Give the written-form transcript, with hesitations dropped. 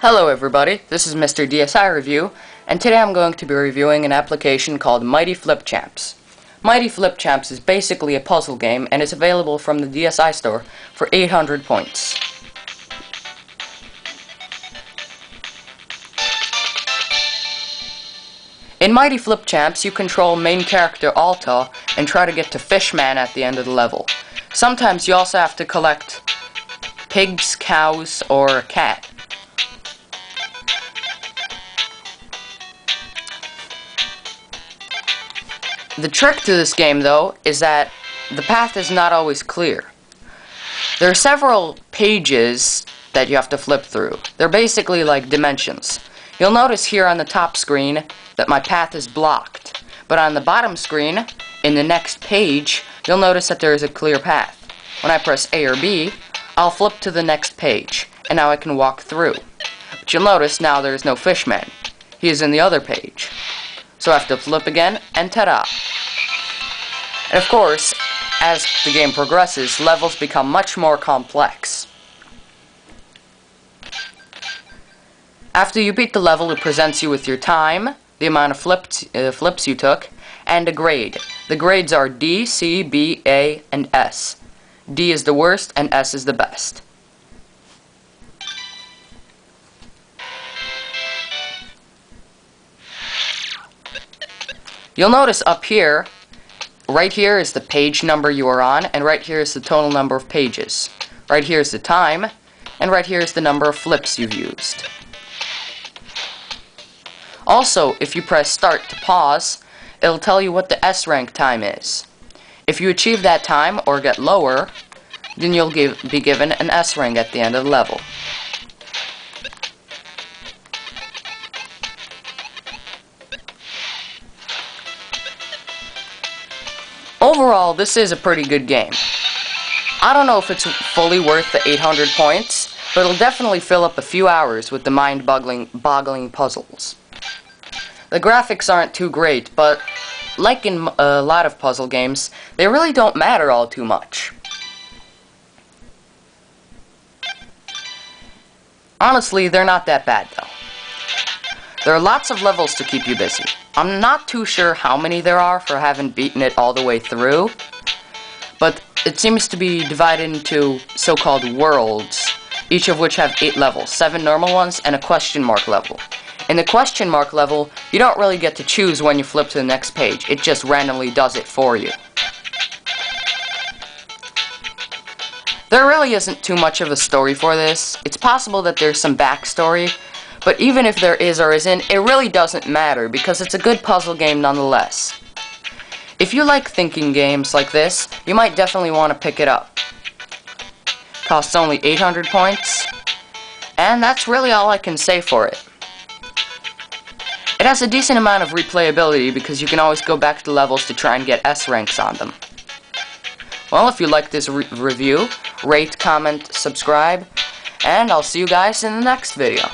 Hello everybody, this is Mr. DSI Review, and today I'm going to be reviewing an application called Mighty Flip Champs. Mighty Flip Champs is basically a puzzle game and is available from the DSI store for 800 points. In Mighty Flip Champs, you control main character Alta and try to get to Fishman at the end of the level. Sometimes you also have to collect pigs, cows, or a cat. The trick to this game, though, is that the path is not always clear. There are several pages that you have to flip through. They're basically like dimensions. You'll notice here on the top screen that my path is blocked, but on the bottom screen, in the next page, you'll notice that there is a clear path. When I press A or B, I'll flip to the next page, and now I can walk through. But you'll notice now there is no Fishman. He is in the other page. So I have to flip again, and ta-da! And of course, as the game progresses, levels become much more complex. After you beat the level, it presents you with your time, the amount of flips you took, and a grade. The grades are D, C, B, A, and S. D is the worst, and S is the best. You'll notice up here, right here is the page number you are on, and right here is the total number of pages. Right here is the time, and right here is the number of flips you've used. Also, if you press start to pause, it'll tell you what the S rank time is. If you achieve that time, or get lower, then you'll be given an S rank at the end of the level. Overall, this is a pretty good game. I don't know if it's fully worth the 800 points, but it'll definitely fill up a few hours with the mind-boggling puzzles. The graphics aren't too great, but like in a lot of puzzle games, they really don't matter all too much. Honestly, they're not that bad, though. There are lots of levels to keep you busy. I'm not too sure how many there are, for I haven't beaten it all the way through, but it seems to be divided into so-called worlds, each of which have 8 levels, 7 normal ones and a question mark level. In the question mark level, you don't really get to choose when you flip to the next page, it just randomly does it for you. There really isn't too much of a story for this. It's possible that there's some backstory, but even if there is or isn't, it really doesn't matter because it's a good puzzle game nonetheless. If you like thinking games like this, you might definitely want to pick it up. Costs only 800 points, and that's really all I can say for it. It has a decent amount of replayability because you can always go back to levels to try and get S ranks on them. Well, if you like this review, rate, comment, subscribe, and I'll see you guys in the next video.